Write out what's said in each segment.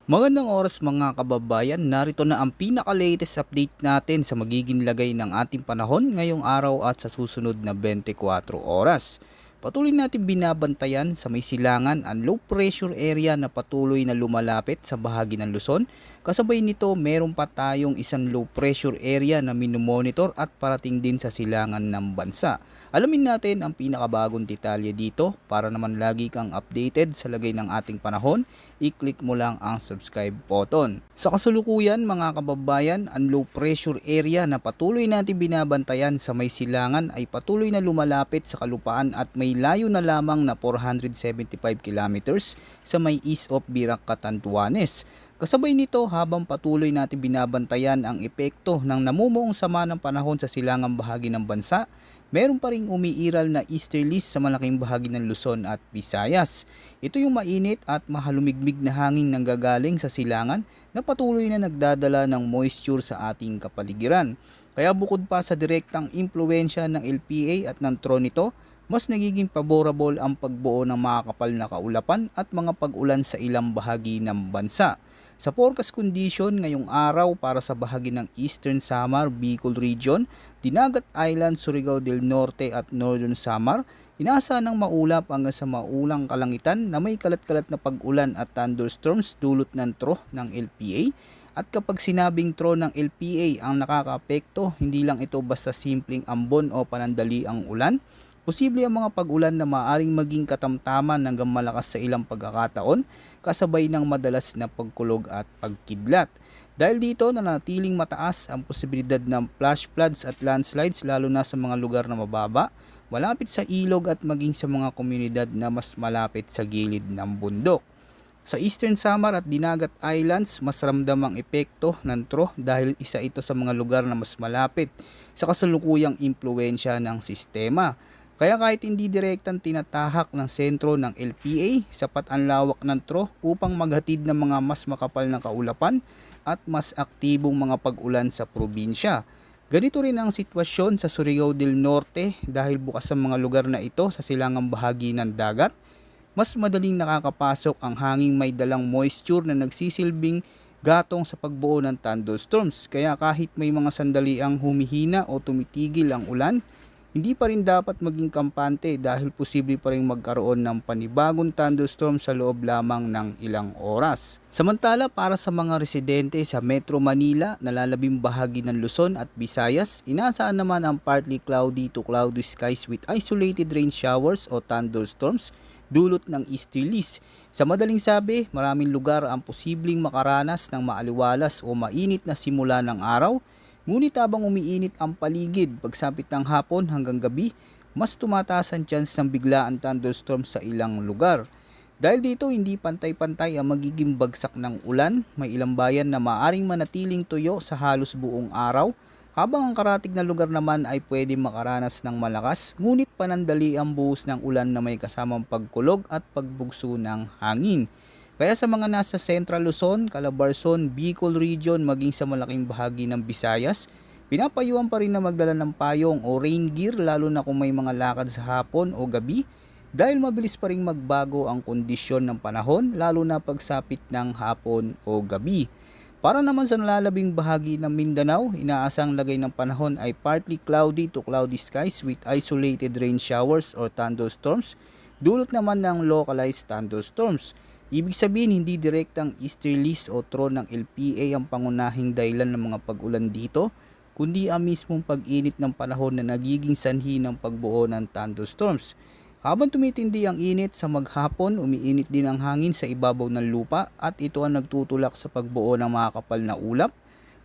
Magandang oras mga kababayan, narito na ang pinaka-latest update natin sa magiging lagay ng ating panahon ngayong araw at sa susunod na 24 oras. Patuloy natin binabantayan sa may silangan ang low pressure area na patuloy na lumalapit sa bahagi ng Luzon. Kasabay nito, meron pa tayong isang low pressure area na minomonitor at parating din sa silangan ng bansa. Alamin natin ang pinakabagong detalye dito para naman lagi kang updated sa lagay ng ating panahon. I-click mo lang ang subscribe button. Sa kasalukuyan mga kababayan, ang low pressure area na patuloy natin binabantayan sa may silangan ay patuloy na lumalapit sa kalupaan at may layo na lamang na 475 kilometers sa may east of Birac, Catanduanes. Kasabay nito, habang patuloy natin binabantayan ang epekto ng namumuong sama ng panahon sa silangang bahagi ng bansa, meron pa ring umiiral na easterlies sa malaking bahagi ng Luzon at Visayas. Ito yung mainit at mahalumigmig na hangin nanggagaling sa silangan na patuloy na nagdadala ng moisture sa ating kapaligiran. Kaya bukod pa sa direktang impluensya ng LPA at ng TRO nito, mas nagiging favorable ang pagbuo ng makakapal na kaulapan at mga pag-ulan sa ilang bahagi ng bansa. Sa forecast condition ngayong araw para sa bahagi ng Eastern Samar, Bicol Region, Dinagat Island, Surigao del Norte at Northern Samar, inaasahan ng maulap hanggang sa maulang kalangitan na may kalat-kalat na pag-ulan at thunderstorms dulot ng TRO ng LPA. At kapag sinabing TRO ng LPA ang nakakaapekto, hindi lang ito basta simpleng ambon o panandali ang ulan. Posible ang mga pag-ulan na maaaring maging katamtaman hanggang malakas sa ilang pagkakataon, kasabay ng madalas na pagkulog at pagkidlat. Dahil dito nanatiling mataas ang posibilidad ng flash floods at landslides lalo na sa mga lugar na mababa, malapit sa ilog at maging sa mga komunidad na mas malapit sa gilid ng bundok. Sa Eastern Samar at Dinagat Islands, mas ramdam ang epekto ng TRO dahil isa ito sa mga lugar na mas malapit sa kasalukuyang impluensya ng sistema. Kaya kahit hindi direktang tinatahak ng sentro ng LPA, sapat ang lawak ng TRO upang maghatid ng mga mas makapal na kaulapan at mas aktibong mga pag-ulan sa probinsya. Ganito rin ang sitwasyon sa Surigao del Norte dahil bukas ang mga lugar na ito sa silangang bahagi ng dagat. Mas madaling nakakapasok ang hanging may dalang moisture na nagsisilbing gatong sa pagbuo ng thunderstorms. Kaya kahit may mga sandali ang humihina o tumitigil ang ulan, hindi pa rin dapat maging kampante dahil posible pa rin magkaroon ng panibagong thunderstorm sa loob lamang ng ilang oras. Samantala para sa mga residente sa Metro Manila, nalalabing bahagi ng Luzon at Visayas, inaasahan naman ang partly cloudy to cloudy skies with isolated rain showers o thunderstorms dulot ng easterlies. Sa madaling sabi, maraming lugar ang posibleng makaranas ng maaliwalas o mainit na simula ng araw. Ngunit habang umiinit ang paligid, pagsapit ng hapon hanggang gabi, mas tumataas ang chance ng biglaan thunderstorm sa ilang lugar. Dahil dito hindi pantay-pantay ang magiging bagsak ng ulan, may ilang bayan na maaring manatiling tuyo sa halos buong araw, habang ang karatig na lugar naman ay pwede makaranas ng malakas, ngunit panandali ang buhos ng ulan na may kasamang pagkulog at pagbugso ng hangin. Kaya sa mga nasa Central Luzon, Calabarzon, Bicol Region maging sa malaking bahagi ng Visayas, pinapayuhan pa rin na magdala ng payong o rain gear lalo na kung may mga lakad sa hapon o gabi dahil mabilis pa rin magbago ang kondisyon ng panahon lalo na pagsapit ng hapon o gabi. Para naman sa nalalabing bahagi ng Mindanao, inaasang lagay ng panahon ay partly cloudy to cloudy skies with isolated rain showers or thunderstorms, dulot naman ng localized thunderstorms. Ibig sabihin hindi direktang easterlies o TRO ng LPA ang pangunahing dahilan ng mga pag-ulan dito, kundi ang mismong pag-init ng panahon na nagiging sanhi ng pagbuo ng thunderstorms. Habang tumitindi ang init sa maghapon, umiinit din ang hangin sa ibabaw ng lupa at ito ang nagtutulak sa pagbuo ng mga kapal na ulap.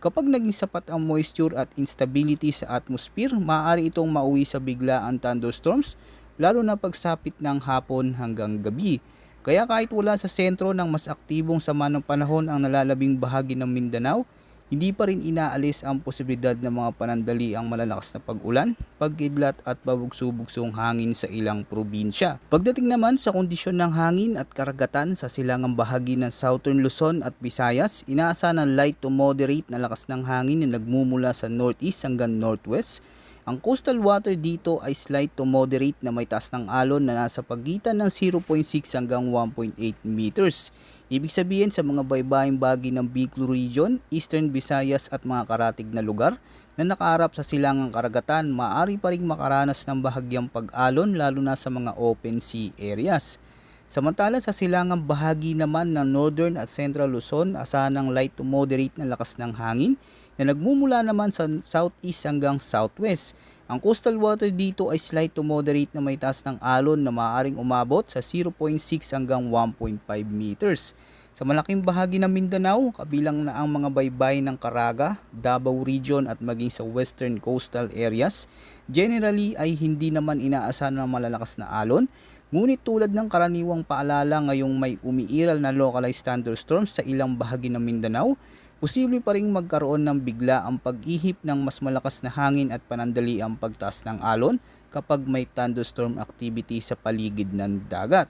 Kapag naging sapat ang moisture at instability sa atmosphere, maaari itong mauwi sa biglaang thunderstorms, lalo na pagsapit ng hapon hanggang gabi. Kaya kahit wala sa sentro ng mas aktibong sama ng panahon ang nalalabing bahagi ng Mindanao, hindi pa rin inaalis ang posibilidad ng mga panandali ang malalakas na pag-ulan, pagkidlat at pabugso-bugsong hangin sa ilang probinsya. Pagdating naman sa kondisyon ng hangin at karagatan sa silangang bahagi ng Southern Luzon at Visayas, inaasahan ng light to moderate na lakas ng hangin na nagmumula sa northeast hanggang northwest Ang coastal water dito ay slight to moderate na may taas ng alon na nasa pagitan ng 0.6 hanggang 1.8 meters. Ibig sabihin sa mga baybaying bahagi ng Bicol Region, Eastern Visayas at mga karatig na lugar na nakaharap sa silangang karagatan, maaari pa ring makaranas ng bahagyang pag-alon lalo na sa mga open sea areas. Samantala sa silangang bahagi naman ng Northern at Central Luzon, asahan ng light to moderate na lakas ng hangin na nagmumula naman sa southeast hanggang southwest. Ang coastal water dito ay slight to moderate na may taas ng alon na maaaring umabot sa 0.6 hanggang 1.5 meters. Sa malaking bahagi ng Mindanao, kabilang na ang mga baybay ng Caraga, Davao Region at maging sa western coastal areas, generally ay hindi naman inaasahan ng malalakas na alon. Ngunit tulad ng karaniwang paalala ngayong may umiiral na localized thunderstorms sa ilang bahagi ng Mindanao, posible pa ring magkaroon ng bigla ang pag-ihip ng mas malakas na hangin at panandali ang pagtaas ng alon kapag may thunderstorm activity sa paligid ng dagat.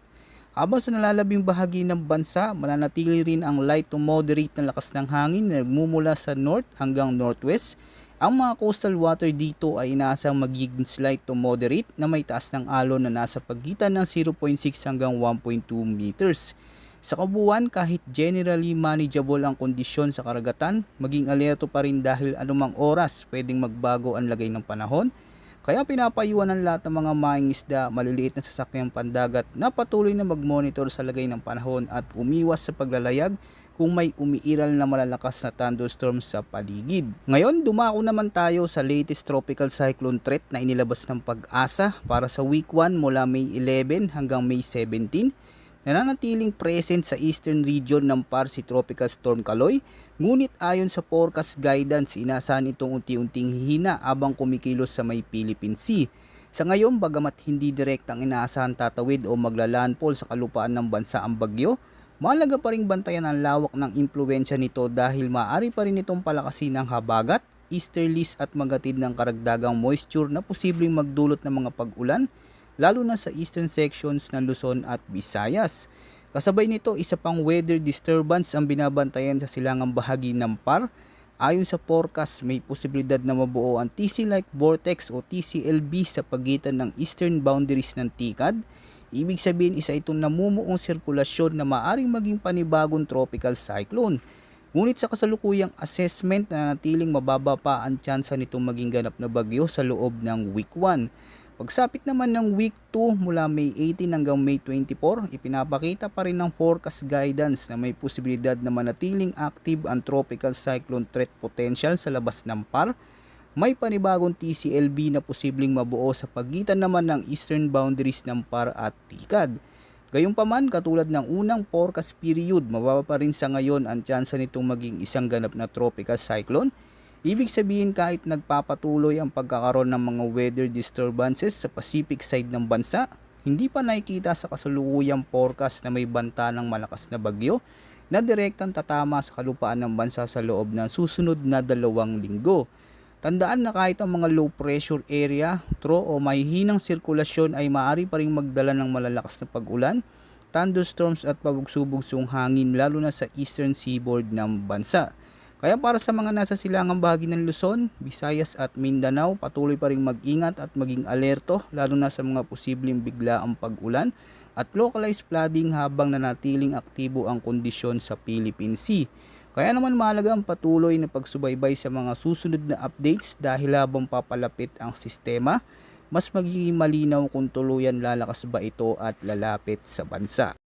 Habang sa nalalabing bahagi ng bansa, mananatili rin ang light to moderate na lakas ng hangin na nagmumula sa north hanggang northwest. Ang mga coastal water dito ay inaasang magiging slight to moderate na may taas ng alon na nasa pagitan ng 0.6 hanggang 1.2 meters. Sa kabuuan, kahit generally manageable ang kondisyon sa karagatan, maging alerto pa rin dahil anumang oras pwedeng magbago ang lagay ng panahon. Kaya pinapayuhan ng lahat ng mga mangingisda, maliliit na sasakyang pandagat na patuloy na mag-monitor sa lagay ng panahon at umiwas sa paglalayag kung may umiiral na malalakas na thunderstorm sa paligid. Ngayon, dumako naman tayo sa latest tropical cyclone threat na inilabas ng Pag-asa para sa week 1 mula May 11 hanggang May 17. Nananatiling present sa eastern region ng PAR si Tropical Storm Kaloy, ngunit ayon sa forecast guidance, inaasahan itong unti-unting hihina habang kumikilos sa may Philippine Sea. Sa ngayon, bagamat hindi direktang inaasahan tatawid o maglalandfall sa kalupaan ng bansa ang bagyo, mahalaga pa ring bantayan ang lawak ng impluwensya nito dahil maaari pa rin itong palakasin ng habagat, easterlies at magatid ng karagdagang moisture na posibleng magdulot ng mga pag-ulan, lalo na sa eastern sections ng Luzon at Visayas. Kasabay nito, isa pang weather disturbance ang binabantayan sa silangang bahagi ng PAR. Ayon sa forecast, may posibilidad na mabuo ang TC-like vortex o TCLB sa pagitan ng eastern boundaries ng TICAD. Ibig sabihin, isa itong namumuong sirkulasyon na maaring maging panibagong tropical cyclone. Ngunit sa kasalukuyang assessment na natiling mababa pa ang tsansa nitong maging ganap na bagyo sa loob ng week 1. Pagsapit naman ng week 2 mula May 18 hanggang May 24, ipinapakita pa rin ng forecast guidance na may posibilidad na manatiling active ang tropical cyclone threat potential sa labas ng PAR. May panibagong TCLB na posibleng mabuo sa pagitan naman ng eastern boundaries ng PAR at TICAD. Gayunpaman, katulad ng unang forecast period, mababa pa rin sa ngayon ang tsansa nitong maging isang ganap na tropical cyclone. Ibig sabihin, kahit nagpapatuloy ang pagkakaroon ng mga weather disturbances sa Pacific side ng bansa, hindi pa nakikita sa kasalukuyang forecast na may banta ng malakas na bagyo na direktang tatama sa kalupaan ng bansa sa loob ng susunod na 2 linggo. Tandaan na kahit ang mga low pressure area, through o may hinang sirkulasyon ay maaari pa ring magdala ng malalakas na pag-ulan, thunderstorms at pabugso-bugsong hangin lalo na sa eastern seaboard ng bansa. Kaya para sa mga nasa silangang bahagi ng Luzon, Visayas at Mindanao, patuloy pa ring mag-ingat at maging alerto lalo na sa mga posibleng biglaang pag-ulan at localized flooding habang nanatiling aktibo ang kondisyon sa Philippine Sea. Kaya naman mahalaga ang patuloy na pagsubaybay sa mga susunod na updates dahil habang papalapit ang sistema, mas magiging malinaw kung tuluyan lalakas ba ito at lalapit sa bansa.